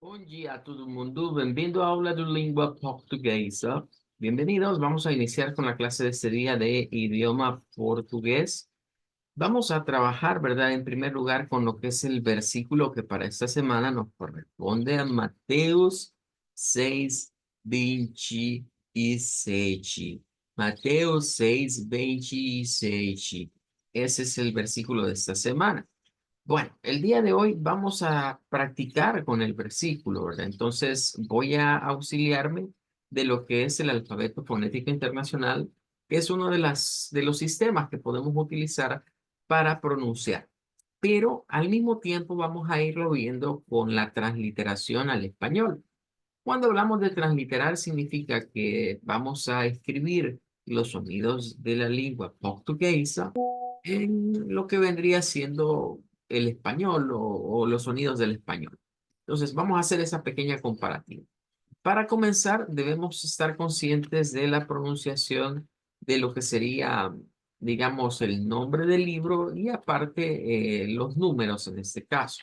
Bom dia a todo mundo, bem-vindo à aula de língua portuguesa. Bienvenidos, vamos a iniciar con la clase de este día de idioma portugués. Vamos a trabajar, ¿verdad? En primer lugar con lo que es el versículo que para esta semana nos corresponde a Mateus 6:27. Mateus 6:27. Ese es el versículo de esta semana. Bueno, el día de hoy vamos a practicar con el versículo, ¿verdad? Entonces voy a auxiliarme de lo que es el alfabeto fonético internacional, que es uno de los sistemas que podemos utilizar para pronunciar. Pero al mismo tiempo vamos a irlo viendo con la transliteración al español. Cuando hablamos de transliterar significa que vamos a escribir los sonidos de la lengua portuguesa en lo que vendría siendo el español o los sonidos del español. Entonces, vamos a hacer esa pequeña comparativa. Para comenzar, debemos estar conscientes de la pronunciación de lo que sería, digamos, el nombre del libro y aparte los números en este caso.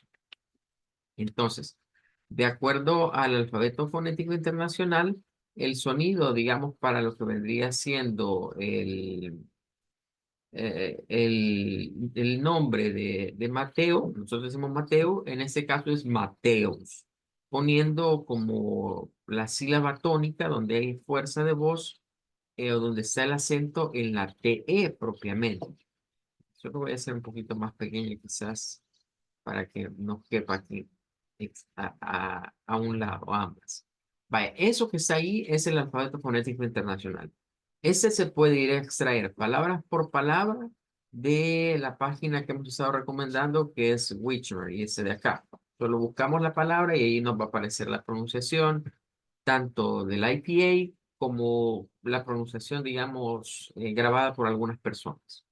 Entonces, de acuerdo al alfabeto fonético internacional, el sonido, digamos, para lo que vendría siendo el nombre de Mateo, nosotros decimos Mateo, en este caso es Mateus, poniendo como la sílaba tónica donde hay fuerza de voz o donde está el acento en la TE propiamente. Yo lo voy a hacer un poquito más pequeño quizás para que nos quepa aquí a un lado, a ambas. Vaya, eso que está ahí es el alfabeto fonético internacional. Este se puede ir a extraer palabra por palabra de la página que hemos estado recomendando, que es Wiktionary, ese de acá. Solo buscamos la palabra y ahí nos va a aparecer la pronunciación, tanto del IPA como la pronunciación, digamos, grabada por algunas personas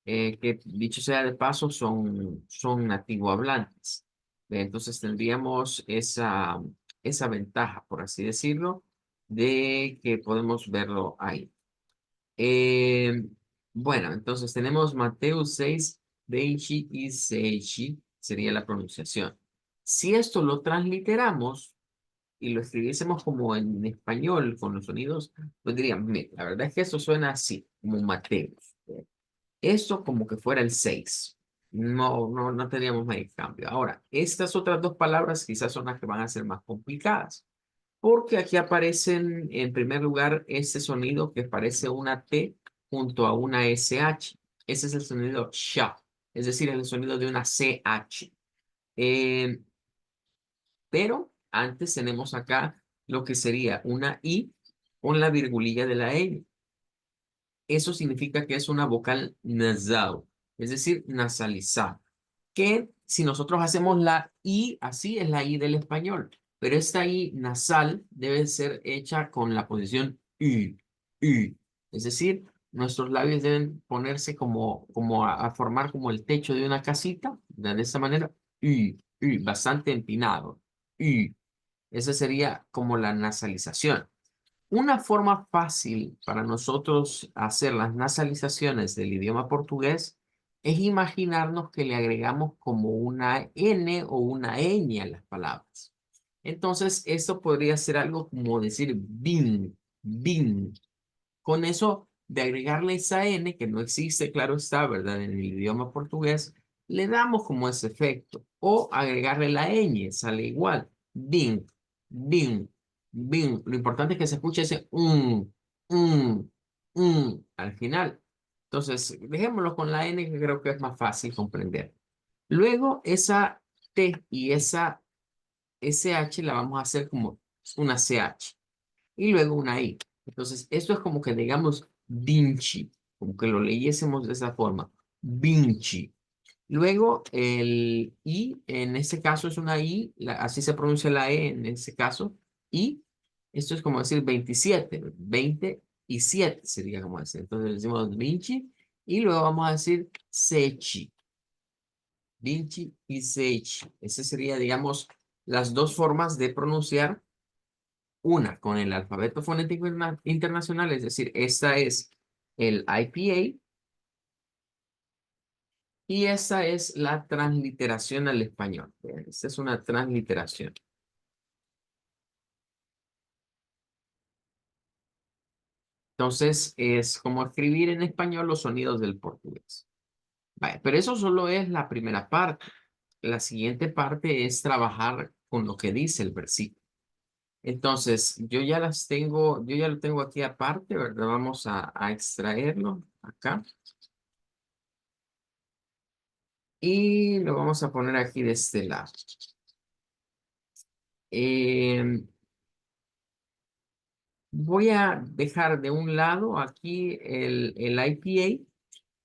que dicho sea de paso, son nativohablantes. Entonces tendríamos esa ventaja, por así decirlo, de que podemos verlo ahí. Eh, bueno, entonces tenemos Mateo 6, 26, sería la pronunciación. Si esto lo transliteramos y lo escribiésemos como en español con los sonidos, pues diríamos, "Mira, la verdad es que esto suena así, como Mateus. Eso como que fuera el 6. No teníamos mayor cambio. Ahora, estas otras dos palabras quizás son las que van a ser más complicadas, porque aquí aparecen en primer lugar este sonido que parece una T junto a una SH. Ese es el sonido sha, es decir, el sonido de una CH. Eh, pero antes tenemos acá lo que sería una I con la virgulilla de la N. Eso significa que es una vocal nasal, es decir, nasalizada. Que si nosotros hacemos la I, así es la I del español, pero esta I nasal debe ser hecha con la posición Y, Y. Es decir, nuestros labios deben ponerse como a formar como el techo de una casita, de esta manera, Y, Y, bastante empinado, Y. Esa sería como la nasalización. Una forma fácil para nosotros hacer las nasalizaciones del idioma portugués es imaginarnos que le agregamos como una N o una ñ a las palabras. Entonces, esto podría ser algo como decir bin, bin. Con eso de agregarle esa N, que no existe, claro está, ¿verdad? En el idioma portugués, le damos como ese efecto. O agregarle la ñ, sale igual. Bin, bin, bin. Lo importante es que se escuche ese un, al final. Entonces, dejémoslo con la N, que creo que es más fácil comprender. Luego, esa T y esa SH la vamos a hacer como una CH y luego una I. Entonces, esto es como que digamos Vinci, como que lo leyésemos de esa forma. Vinci. Luego, el I, en este caso es una I, así se pronuncia la E en este caso. Y esto es como decir 27, 20 y 7 sería como decir. Entonces decimos Vinci y luego vamos a decir Sechi. Vinci y Sechi. Ese sería, digamos, las dos formas de pronunciar una con el alfabeto fonético internacional, es decir, esta es el IPA y esta es la transliteración al español. Esta es una transliteración. Entonces, es como escribir en español los sonidos del portugués. Vaya, pero eso solo es la primera parte. La siguiente parte es trabajar con lo que dice el versículo. Entonces, yo ya lo tengo aquí aparte, ¿verdad? Vamos a extraerlo acá y lo vamos a poner aquí de este lado. Eh, Voy a dejar de un lado aquí el IPA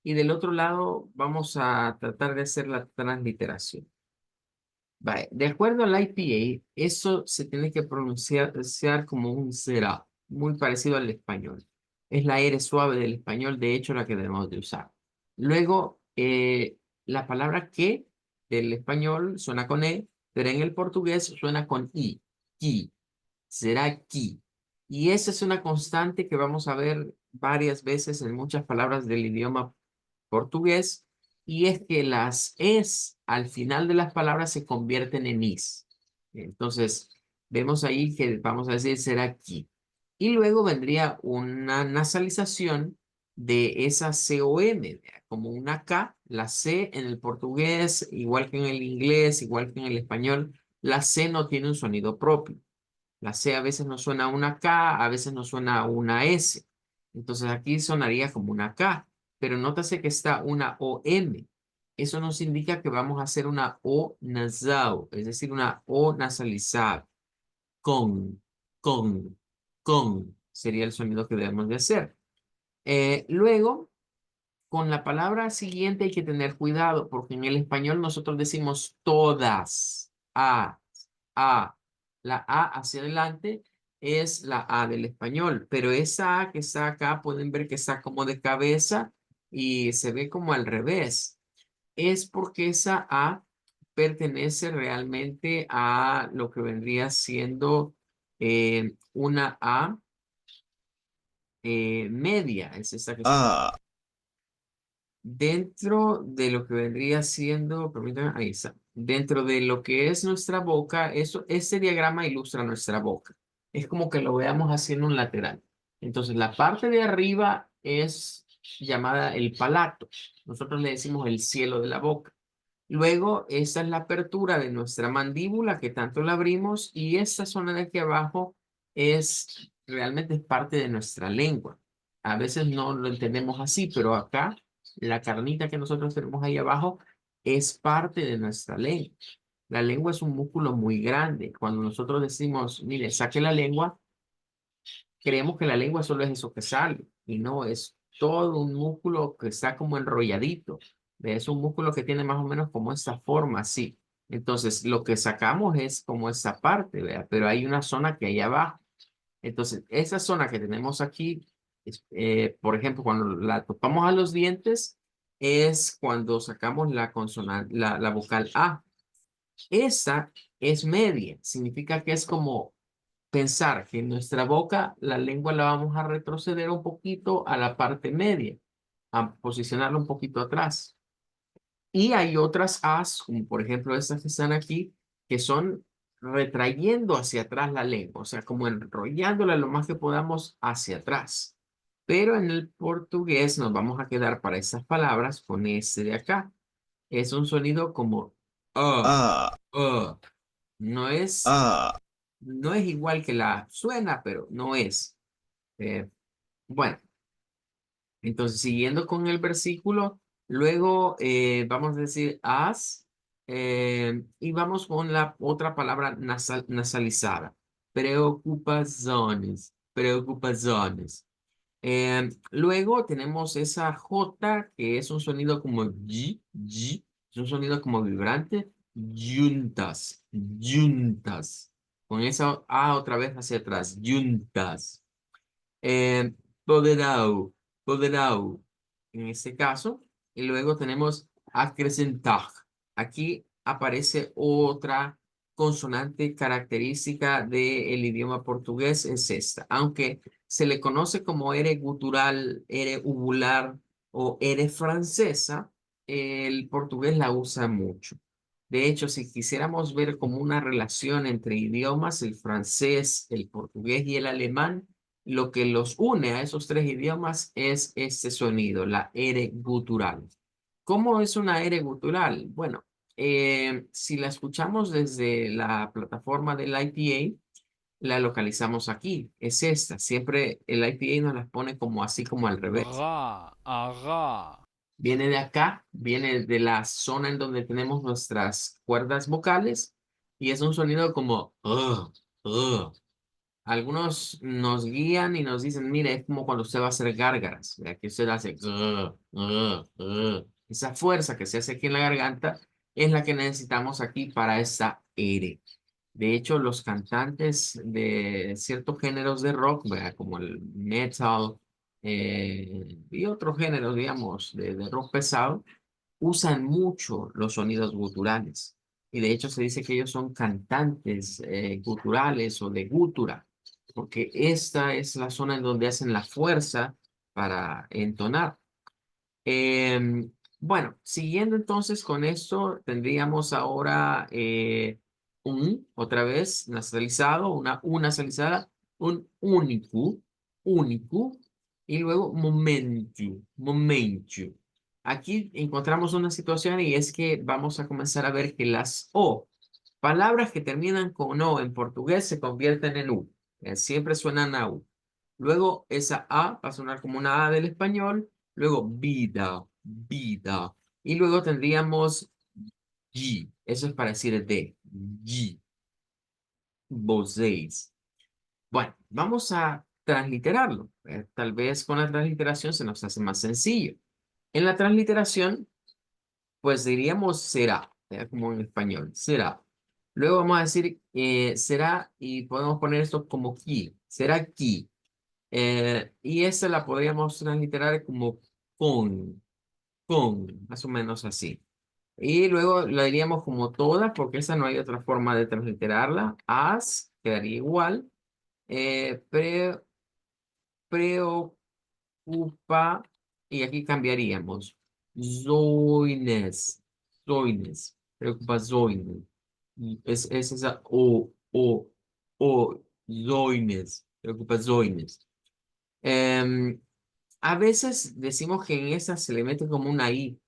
y del otro lado vamos a tratar de hacer la transliteración. Vale, de acuerdo al IPA, eso se tiene que pronunciar como un será, muy parecido al español. Es la R suave del español, de hecho, la que debemos de usar. Luego, la palabra que del español suena con E, pero en el portugués suena con I. Ki, será ki. Y esa es una constante que vamos a ver varias veces en muchas palabras del idioma portugués, y es que las es al final de las palabras se convierten en is. Entonces, vemos ahí que vamos a decir será aquí. Y luego vendría una nasalización de esa COM, como una K, la C en el portugués, igual que en el inglés, igual que en el español, la C no tiene un sonido propio. La C a veces no suena a una K, a veces no suena a una S. Entonces aquí sonaría como una K, pero nótase que está una OM. Eso nos indica que vamos a hacer una O nasal, es decir, una O nasalizada. Con, con, con sería el sonido que debemos de hacer. Luego, con la palabra siguiente hay que tener cuidado, porque en el español nosotros decimos todas. A. La A hacia adelante es la A del español, pero esa A que está acá, pueden ver que está como de cabeza y se ve como al revés. Es porque esa A pertenece realmente a lo que vendría siendo una A media, es esa que está Ah, dentro de lo que vendría siendo, permítanme, ahí está, dentro de lo que es nuestra boca, ese diagrama ilustra nuestra boca. Es como que lo veamos así en un lateral. Entonces, la parte de arriba es llamada el palato. Nosotros le decimos el cielo de la boca. Luego, esa es la apertura de nuestra mandíbula que tanto la abrimos y esta zona de aquí abajo es realmente es parte de nuestra lengua. A veces no lo entendemos así, pero acá la carnita que nosotros tenemos ahí abajo es parte de nuestra lengua. La lengua es un músculo muy grande. Cuando nosotros decimos, mire, saque la lengua, creemos que la lengua solo es eso que sale, y no, es todo un músculo que está como enrolladito. Es un músculo que tiene más o menos como esta forma, así. Entonces, lo que sacamos es como esta parte, ¿vea? Pero hay una zona que hay abajo. Entonces, esa zona que tenemos aquí, por ejemplo, cuando la topamos a los dientes, es cuando sacamos la consonante, la vocal A. Esa es media, significa que es como pensar que en nuestra boca la lengua la vamos a retroceder un poquito a la parte media, a posicionarla un poquito atrás. Y hay otras As, como por ejemplo estas que están aquí, que son retrayendo hacia atrás la lengua, o sea, como enrollándola lo más que podamos hacia atrás. Pero en el portugués nos vamos a quedar para estas palabras con este de acá. Es un sonido como ah, uh. No es, ah. no es igual que la suena, pero no es. Eh, bueno, entonces siguiendo con el versículo, luego vamos a decir as y vamos con la otra palabra nasalizada. Preocupaciones, preocupaciones. Luego tenemos esa J que es un sonido como y, es un sonido como vibrante. Juntas, juntas. Con esa A otra vez hacia atrás, juntas. Eh, Poderau, poderau, en este caso. Y luego tenemos acrecentar. Aquí aparece otra consonante característica del idioma portugués, es esta. Aunque se le conoce como R gutural, R uvular o R francesa, el portugués la usa mucho. De hecho, si quisiéramos ver como una relación entre idiomas, el francés, el portugués y el alemán, lo que los une a esos tres idiomas es este sonido, la R gutural. ¿Cómo es una R gutural? Bueno, si la escuchamos desde la plataforma del IPA, la localizamos aquí. Es esta. Siempre el IPA nos las pone como así como al revés. Ra, ara. Viene de acá, viene de la zona en donde tenemos nuestras cuerdas vocales y es un sonido como Algunos nos guían y nos dicen, mire, es como cuando usted va a hacer gárgaras, ¿verdad? Que usted hace Esa fuerza que se hace aquí en la garganta es la que necesitamos aquí para esta R. De hecho, los cantantes de ciertos géneros de rock, ¿verdad? Como el metal y otros géneros, digamos, de rock pesado, usan mucho los sonidos guturales. Y de hecho se dice que ellos son cantantes guturales o de gútura, porque esta es la zona en donde hacen la fuerza para entonar. Bueno, siguiendo entonces con esto, tendríamos ahora otra vez nasalizado, una U nasalizada, un único, único, y luego momentu, momentu. Aquí encontramos una situación y es que vamos a comenzar a ver que las O, palabras que terminan con O en portugués se convierten en U. Siempre suenan a U. Luego esa A va a sonar como una A del español. Luego vida, vida. Y luego tendríamos G. Eso es para decir de. G. Vocês. Bueno, vamos a transliterarlo. Tal vez con la transliteración se nos hace más sencillo. En la transliteración, pues diríamos será, como en español, será. Luego vamos a decir será y podemos poner esto como qui. Será qui. Y esa la podríamos transliterar como con, más o menos así. Y luego la diríamos como todas, porque esa no hay otra forma de transliterarla. As quedaría igual. Pre, preocupa, y aquí cambiaríamos. Zoines, zoines, preocupa zoines. Es esa o, zoines, preocupa zoines. Em, a veces decimos que en esa se le mete como una I,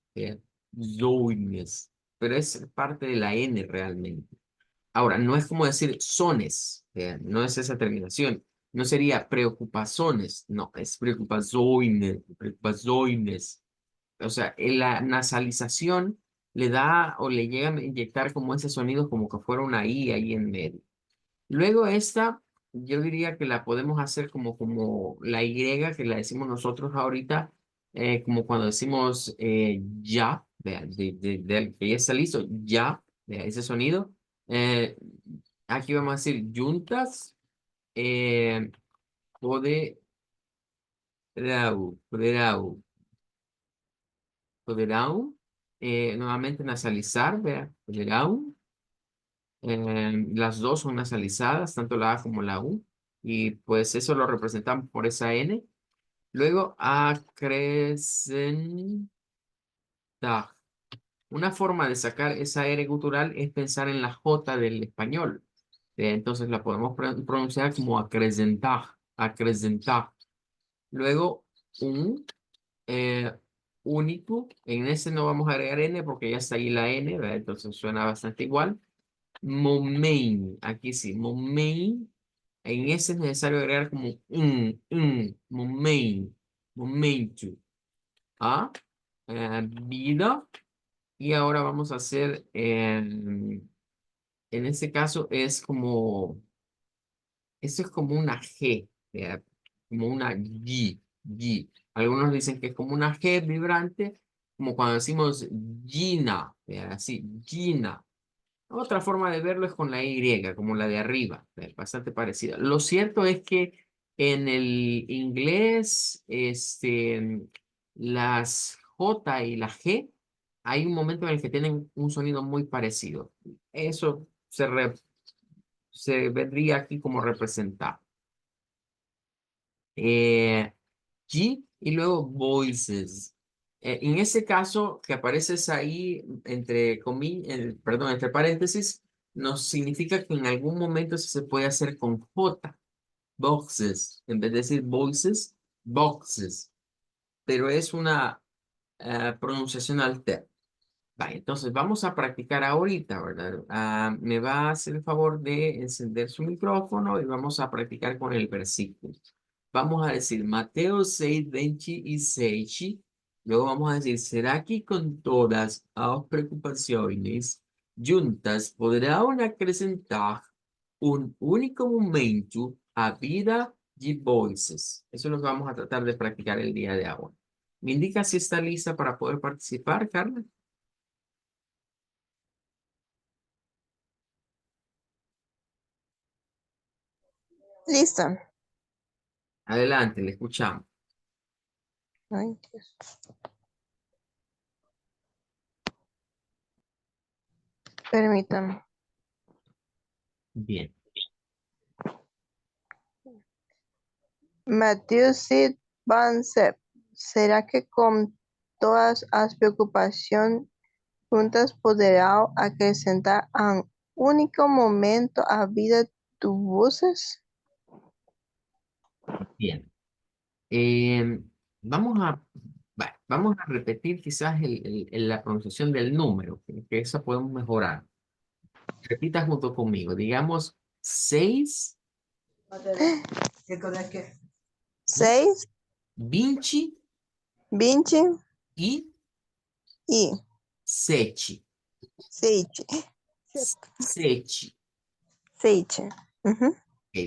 zoines, pero es parte de la N realmente. Ahora, no es como decir sones, no es esa terminación. No sería preocupazones, no, es preocupazoines, preocupazoines. O sea, en la nasalización le da o le llega a inyectar como ese sonido como que fuera una I ahí en medio. Luego esta, yo diría que la podemos hacer como la Y que la decimos nosotros ahorita, como cuando decimos ya, vea, que ya está listo, ya, vea, ese sonido. Eh, Aquí vamos a decir juntas, eh, poderau, poderau, poderau, nuevamente nasalizar, vea, poderau. Las dos son nasalizadas, tanto la A como la U, y pues eso lo representamos por esa N. Luego, acrecentar. Una forma de sacar esa R gutural es pensar en la J del español. Entonces la podemos pronunciar como acrecentar, acrecentar. Luego, un único. En ese no vamos a agregar N porque ya está ahí la N, ¿verdad? Entonces suena bastante igual. Momain, aquí sí, momain. En ese es necesario agregar como momain, momento. ¿Ah? Vida. Y ahora vamos a hacer, en este caso esto es como una G, como una G, G. Algunos dicen que es como una G vibrante, como cuando decimos Gina, así, Gina. Otra forma de verlo es con la Y, como la de arriba, bastante parecida. Lo cierto es que en el inglés, las J y la G, hay un momento en el que tienen un sonido muy parecido. Eso se vendría aquí como representar. Eh, G y luego voices. En ese caso, que apareces ahí entre perdón, entre paréntesis, nos significa que en algún momento sí se puede hacer con J. boxes. En vez de decir voices, boxes. Pero es una pronunciación alterna. Vale, entonces vamos a practicar ahorita, ¿verdad? Me va a hacer el favor de encender su micrófono y vamos a practicar con el versículo. Vamos a decir Mateo 6, 26. Luego vamos a decir, ¿será que con todas las preocupaciones juntas podrán acrescentar un único momento a vida de voices? Eso es lo que vamos a tratar de practicar el día de ahora. ¿Me indica si está lista para poder participar, Carla? Listo. Adelante, le escuchamos. Ay, Dios. Permítame. Bien. Matthew Sid Van Sepp. ¿Será que con todas las preocupaciones juntas podrá acrescentar un único momento a vida tus voces? Bien. Vamos vamos a repetir quizás la pronunciación del número, que esa podemos mejorar. Repita junto conmigo. Digamos 6, Seis, 20 20 y y 7. seis. 7. Seis. Ujú.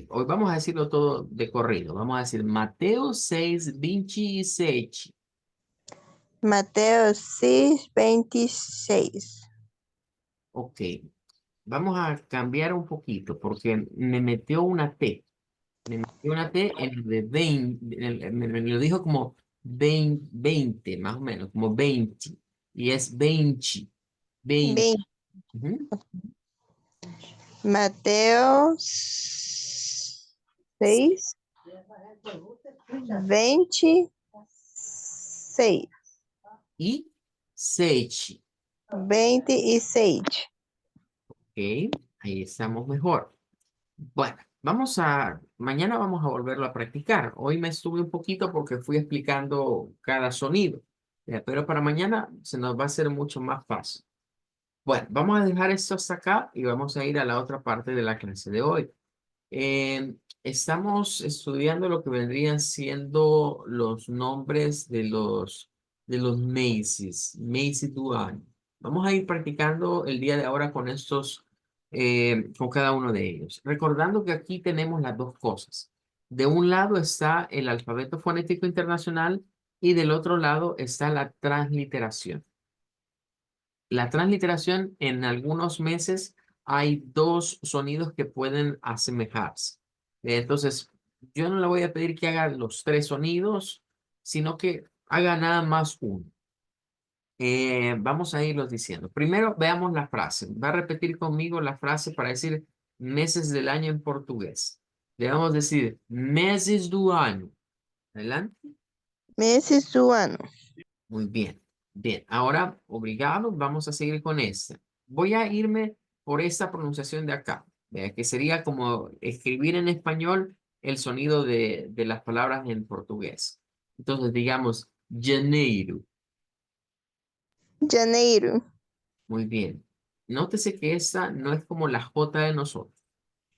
Hoy vamos a decirlo todo de corrido. Vamos a decir Mateo 6, 27. Mateo 6, 26. Ok. Vamos a cambiar un poquito porque me metió una T. Me metió una T en el de 20, me lo dijo como 20, 20, más o menos, como 20. Y es 20, 20. 20. Ujú. Mateo 6, 26. Y 6. 26. Ok, ahí estamos mejor. Bueno, mañana vamos a volverlo a practicar. Hoy me estuve un poquito porque fui explicando cada sonido. Pero para mañana se nos va a hacer mucho más fácil. Bueno, vamos a dejar esto hasta acá y vamos a ir a la otra parte de la clase de hoy. Estamos estudiando lo que vendrían siendo los nombres de los Macy's, Macy Duane. Vamos a ir practicando el día de ahora con con cada uno de ellos. Recordando que aquí tenemos las dos cosas. De un lado está el alfabeto fonético internacional y del otro lado está la transliteración. La transliteración, en algunos meses hay dos sonidos que pueden asemejarse. Entonces, yo no le voy a pedir que haga los tres sonidos, sino que haga nada más uno. Vamos a irlos diciendo. Primero, veamos la frase. Va a repetir conmigo la frase para decir meses del año en portugués. Le vamos a decir meses do año. Adelante. Meses do ano. Muy bien. Bien, ahora, obligado, vamos a seguir con esta. Voy a irme por esta pronunciación de acá, vea, que sería como escribir en español el sonido de las palabras en portugués. Entonces, digamos, janeiro. Janeiro. Muy bien. Nótese que esta no es como la J de nosotros,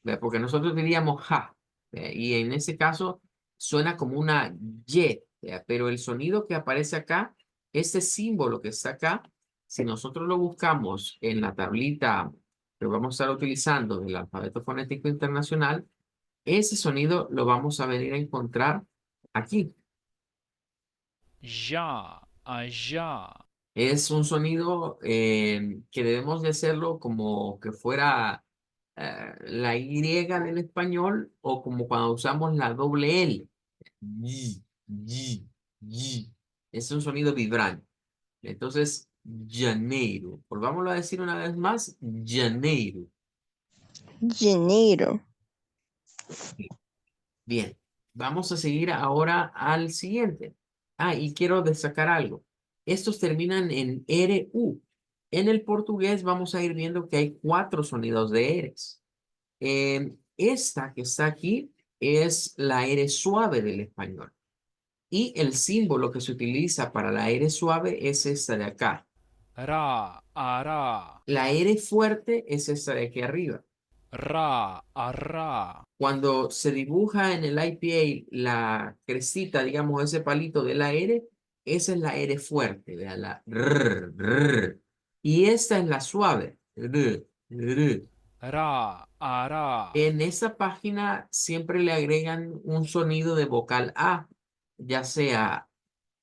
vea, porque nosotros diríamos ja, vea, y en ese caso suena como una Y, vea, pero el sonido que aparece acá, este símbolo que está acá, si nosotros lo buscamos en la tablita que vamos a estar utilizando del alfabeto fonético internacional, ese sonido lo vamos a venir a encontrar aquí. já, já, Es un sonido que debemos de hacerlo como que fuera la Y del español o como cuando usamos la doble L. Yi, yi, yi. Es un sonido vibrante. Entonces, janeiro. Volvámoslo a decir una vez más, janeiro. Janeiro. Bien, vamos a seguir ahora al siguiente. Y quiero destacar algo. Estos terminan en RU. En el portugués vamos a ir viendo que hay cuatro sonidos de Eres. Esta que está aquí es la R suave del español. Y el símbolo que se utiliza para la R suave es esta de acá. را أرى La R fuerte es esta de aquí arriba. را أرى Cuando se dibuja en el IPA la crescita, digamos, ese palito de la R, esa es la R fuerte, vea, la R, R. Y esta es la suave. R, R. را أرى En esa página siempre le agregan un sonido de vocal A, ya sea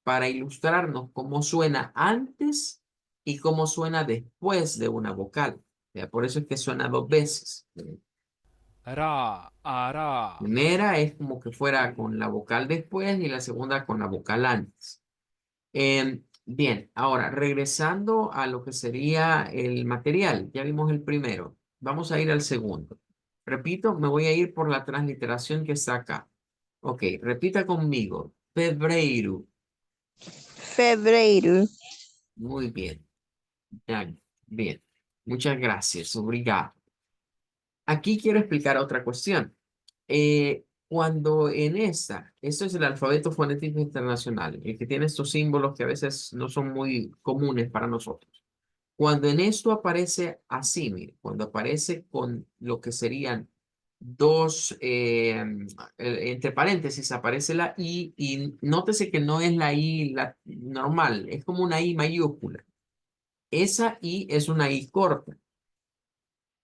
para ilustrarnos cómo suena antes y cómo suena después de una vocal. Ya, por eso es que suena dos veces. را أرى Primera es como que fuera con la vocal después y la segunda con la vocal antes. Bien, ahora regresando a lo que sería el material, ya vimos el primero, vamos a ir al segundo. Repito, me voy a ir por la transliteración que está acá. Ok, repita conmigo. Febrero. Febrero. Muy bien. Ya, bien. Muchas gracias. Obrigado. Aquí quiero explicar otra cuestión. Cuando en esto es el alfabeto fonético internacional, el que tiene estos símbolos que a veces no son muy comunes para nosotros. Cuando en esto aparece así, mire, cuando aparece con lo que serían dos, entre paréntesis aparece la I y nótese que no es la I la normal, es como una I mayúscula. Esa I es una I corta.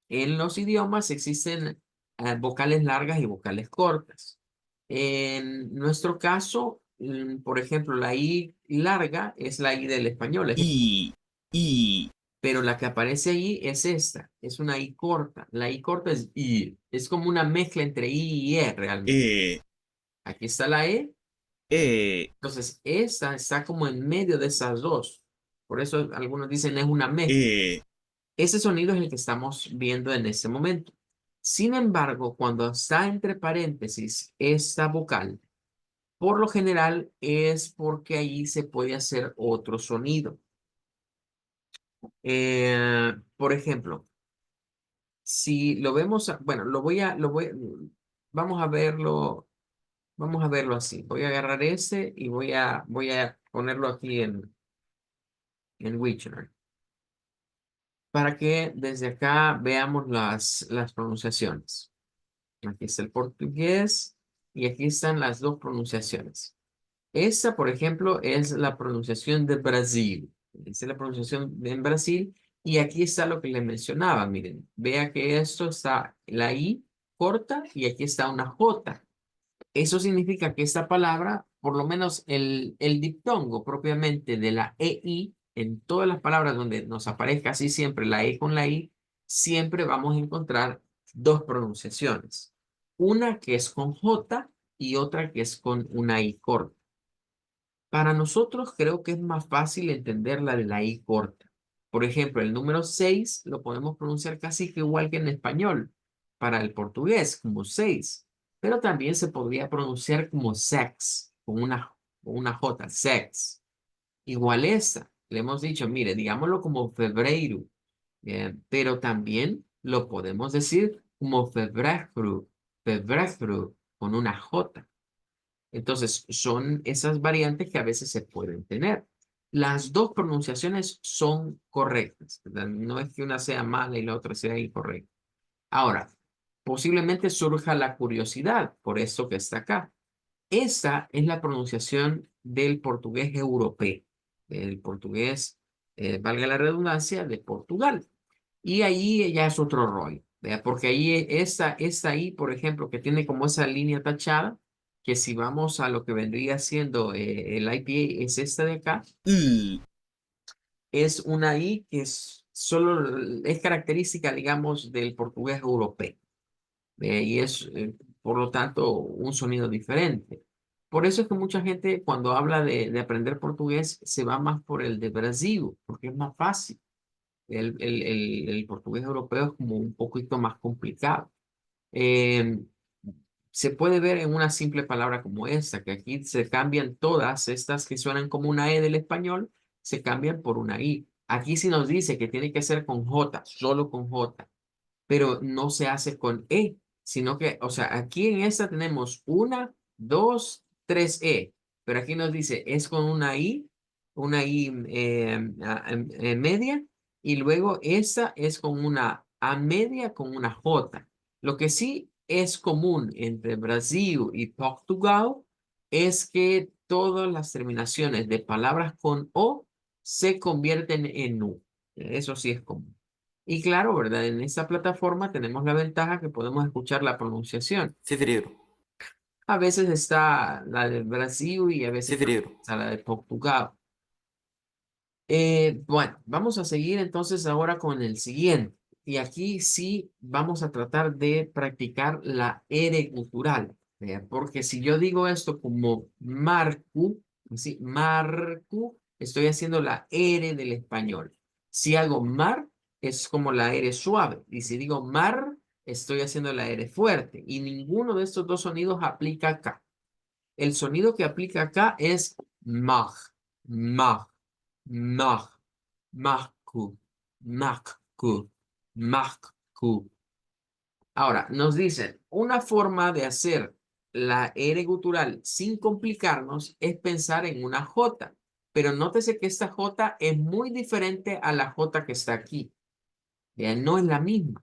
En los idiomas existen vocales largas y vocales cortas. En nuestro caso, por ejemplo, la I larga es la I del español, pero la que aparece ahí es esta, es una I corta. La I corta es I, es como una mezcla entre I y E realmente. Aquí está la E, entonces esta está como en medio de esas dos. Por eso algunos dicen es una mezcla. Ese sonido es el que estamos viendo en este momento. Sin embargo, cuando está entre paréntesis esta vocal, por lo general es porque ahí se puede hacer otro sonido. Por ejemplo, si lo vemos, bueno, vamos a verlo así. Voy a agarrar ese y voy a ponerlo aquí en Wiktionary para que desde acá veamos las pronunciaciones. Aquí está el portugués y aquí están las dos pronunciaciones. Esta, por ejemplo, es la pronunciación de Brasil. Esta es la pronunciación en Brasil y aquí está lo que les mencionaba. Miren, vea que esto está la I corta y aquí está una J. Eso significa que esta palabra, por lo menos el diptongo propiamente de la EI, en todas las palabras donde nos aparezca así siempre la E con la I, siempre vamos a encontrar dos pronunciaciones. Una que es con J y otra que es con una I corta. Para nosotros creo que es más fácil entender la de la I corta. Por ejemplo, el número 6 lo podemos pronunciar casi que igual que en español, para el portugués, como 6, pero también se podría pronunciar como sex, con una J, sex. Igual esta, le hemos dicho, mire, digámoslo como febrero, pero también lo podemos decir como febrero, febrero, con una J. Entonces, son esas variantes que a veces se pueden tener. Las dos pronunciaciones son correctas, ¿verdad? No es que una sea mala y la otra sea incorrecta. Ahora, posiblemente surja la curiosidad por esto que está acá. Esta es la pronunciación del portugués europeo, el portugués, valga la redundancia, de Portugal. Y ahí ya es otro rollo, ¿verdad? Porque ahí esta ahí, por ejemplo, que tiene como esa línea tachada, que si vamos a lo que vendría siendo el IPA, es esta de acá, es una I que solo es característica, digamos, del portugués europeo. Y es, por lo tanto, un sonido diferente. Por eso es que mucha gente cuando habla de aprender portugués se va más por el de Brasil, porque es más fácil. El portugués europeo es como un poquito más complicado. Eh, Se puede ver en una simple palabra como esta, que aquí se cambian todas estas que suenan como una E del español, se cambian por una I. Aquí sí nos dice que tiene que ser con J, solo con J, pero no se hace con E, sino que, o sea, aquí en esta tenemos una, dos, tres E, pero aquí nos dice es con una I media, y luego esta es con una A media con una J. Lo que sí es común entre Brasil y Portugal es que todas las terminaciones de palabras con O se convierten en U. Eso sí es común. Y claro, ¿verdad? En esta plataforma tenemos la ventaja que podemos escuchar la pronunciación. Sí, Figueiredo. A veces está la de Brasil y a Sí, veces también Figueiredo. está la de Portugal. Bueno, vamos a seguir entonces ahora con el siguiente. Y aquí sí vamos a tratar de practicar la R cultural. Porque si yo digo esto como Marcu, así, Marcu, estoy haciendo la R del español. Si hago mar, es como la R suave. Y si digo mar, estoy haciendo la R fuerte. Y ninguno de estos dos sonidos aplica acá. El sonido que aplica acá es mag, mag, mag, magku, magku, magku. Ahora, nos dicen, una forma de hacer la R gutural sin complicarnos es pensar en una J, pero nótese que esta J es muy diferente a la J que está aquí. Ya no es la misma.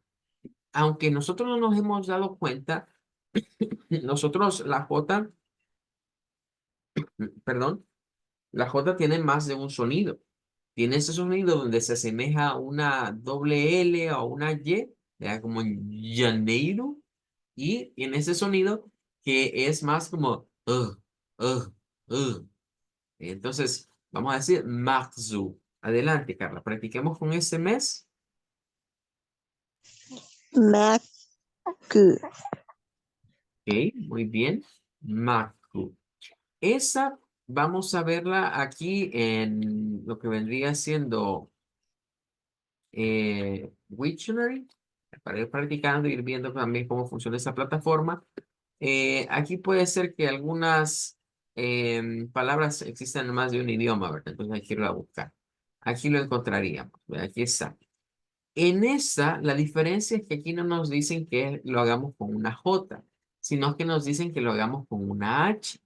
Aunque nosotros no nos hemos dado cuenta, nosotros la J, perdón, la J tiene más de un sonido. Tiene ese sonido donde se asemeja a una doble L o una Y, ¿verdad? Como en Janeiro. Y en ese sonido que es más como Entonces, vamos a decir Marzu. Adelante, Carla. Practiquemos con este mes. Macu. Ok, muy bien. Maku. Esa vamos a verla aquí en lo que vendría siendo Wiktionary, para ir practicando y ir viendo también cómo funciona esa plataforma. Aquí puede ser que algunas palabras existan en más de un idioma, ¿verdad? Entonces hay que irlo a buscar. Aquí lo encontraríamos, ¿verdad? Aquí está. En esta, la diferencia es que aquí no nos dicen que lo hagamos con una J, sino que nos dicen que lo hagamos con una H.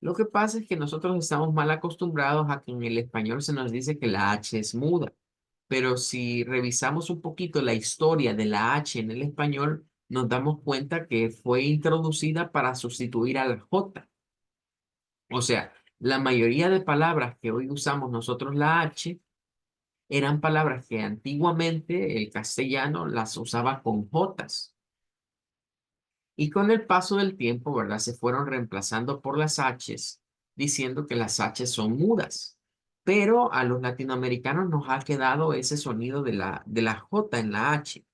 Lo que pasa es que nosotros estamos mal acostumbrados a que en el español se nos dice que la H es muda. Pero si revisamos un poquito la historia de la H en el español, nos damos cuenta que fue introducida para sustituir a la J. O sea, la mayoría de palabras que hoy usamos nosotros la H eran palabras que antiguamente el castellano las usaba con Jotas. Y con el paso del tiempo, ¿verdad? Se fueron reemplazando por las H's, diciendo que las H's son mudas. Pero a los latinoamericanos nos ha quedado ese sonido de la J en la H.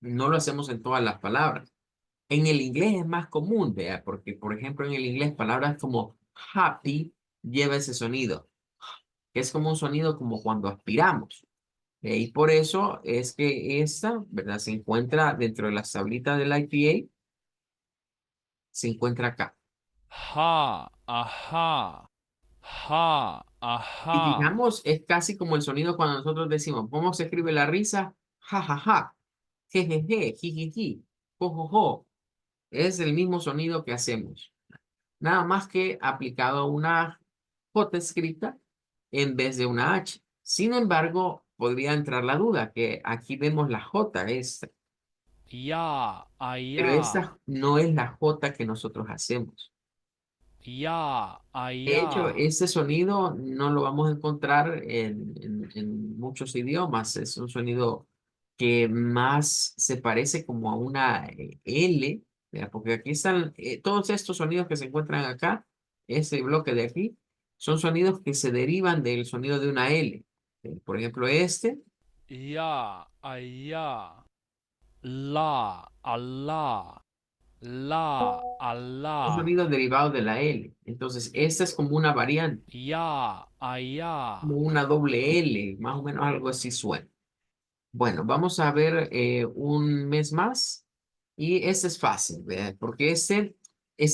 No lo hacemos en todas las palabras. En el inglés es más común, vea, porque por ejemplo en el inglés palabras como happy lleva ese sonido, que es como un sonido como cuando aspiramos. Y por eso es que esta, ¿verdad? Se encuentra dentro de las tablitas del IPA, se encuentra acá. Ha, ajá. Ha, Y ajá. fijamos, es casi como el sonido cuando nosotros decimos, ¿cómo se escribe la risa? Ja, ja, ja, jejeje, jijiji, jo, jo, jo. Es el mismo sonido que hacemos. Nada más que aplicado a una J escrita en vez de una H. Sin embargo, podría entrar la duda que aquí vemos la J esta, Ya, pero allá. esta no es la J que nosotros hacemos. Ya, De hecho, allá. ese sonido no lo vamos a encontrar en muchos idiomas. Es un sonido que más se parece como a una L, ¿verdad? Porque aquí están todos estos sonidos que se encuentran acá, ese bloque de aquí, son sonidos que se derivan del sonido de una L. Por ejemplo, este Ya, allá. La, alá. La, es un alá. sonido derivado de la L. Entonces, esta es como una variante, Ya, allá. como una doble L, más o menos algo así suena. Bueno, vamos a ver un mes más y este es fácil, ¿verdad? Porque este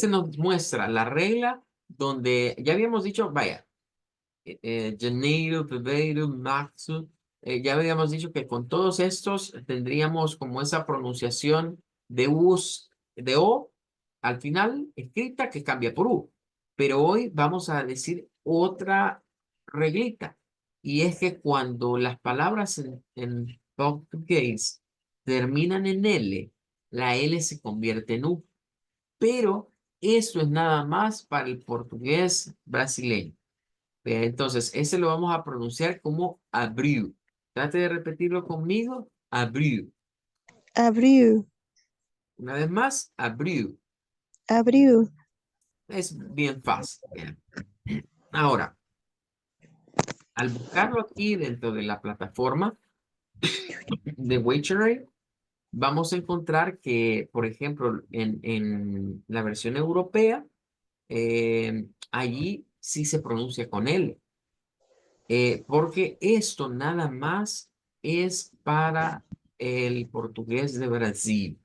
nos muestra la regla donde ya habíamos dicho, vaya, janeiro, febrero, marzo, ya habíamos dicho que con todos estos tendríamos como esa pronunciación de O al final escrita que cambia por U. Pero hoy vamos a decir otra reglita. Y es que cuando las palabras en portugués terminan en L, la L se convierte en U. Pero eso es nada más para el portugués brasileño. Entonces, ese lo vamos a pronunciar como abriu. Trate de repetirlo conmigo. Abriu. Abriu, Una vez más, abriu. abriu. Es bien fácil. Bien. Ahora, al buscarlo aquí dentro de la plataforma de Wiktionary, vamos a encontrar que, por ejemplo, en la versión europea, allí sí se pronuncia con L. Porque esto nada más es para el portugués de Brasil.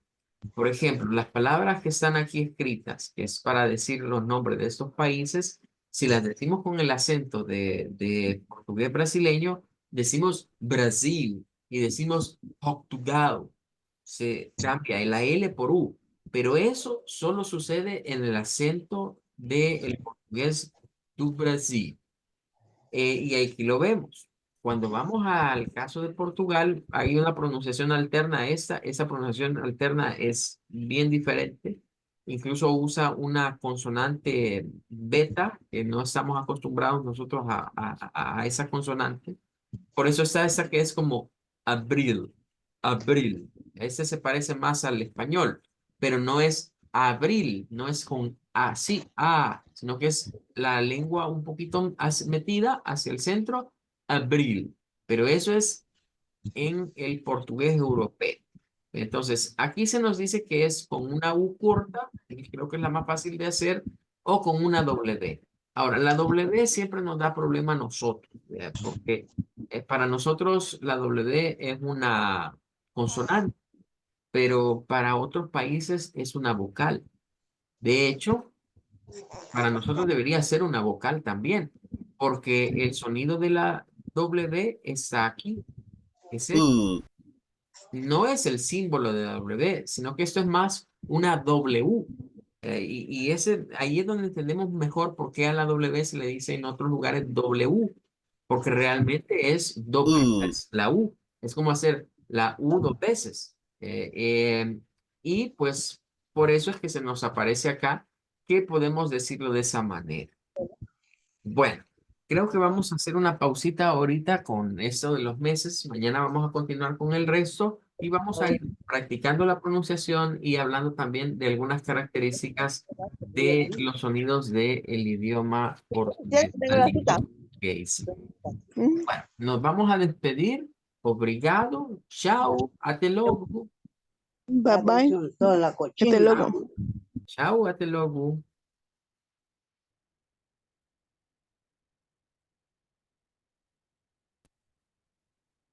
Por ejemplo, las palabras que están aquí escritas, que es para decir los nombres de estos países, si las decimos con el acento de portugués brasileño, decimos Brasil y decimos Portugal. Se cambia la L por U, pero eso solo sucede en el acento del portugués do Brasil. Y aquí lo vemos. Cuando vamos al caso de Portugal, hay una pronunciación alterna a esta. Esa pronunciación alterna es bien diferente. Incluso usa una consonante beta, que no estamos acostumbrados nosotros a esa consonante. Por eso está esa que es como abril, abril. Ese se parece más al español, pero no es abril, no es con A, sí, A, sino que es la lengua un poquito metida hacia el centro, abril. Pero eso es en el portugués europeo. Entonces, aquí se nos dice que es con una U corta, que creo que es la más fácil de hacer, o con una W. Ahora, la W siempre nos da problema a nosotros, porque para nosotros la W es una consonante, pero para otros países es una vocal. De hecho, para nosotros debería ser una vocal también, porque el sonido de la W está aquí, es no es el símbolo de la W, sino que esto es más una W. Y ahí es donde entendemos mejor por qué a la W se le dice en otros lugares W, porque realmente es doble vez la U. Es como hacer la U dos veces. Y pues por eso es que se nos aparece acá que podemos decirlo de esa manera. Bueno, creo que vamos a hacer una pausita ahorita con esto de los meses. Mañana vamos a continuar con el resto y vamos a ir practicando la pronunciación y hablando también de algunas características de los sonidos del idioma portugués, la lengua portuguesa. Mm, Bueno, nos vamos a despedir. Obrigado. Chao. Até logo. Bye bye. Hasta luego. Chao. Até logo.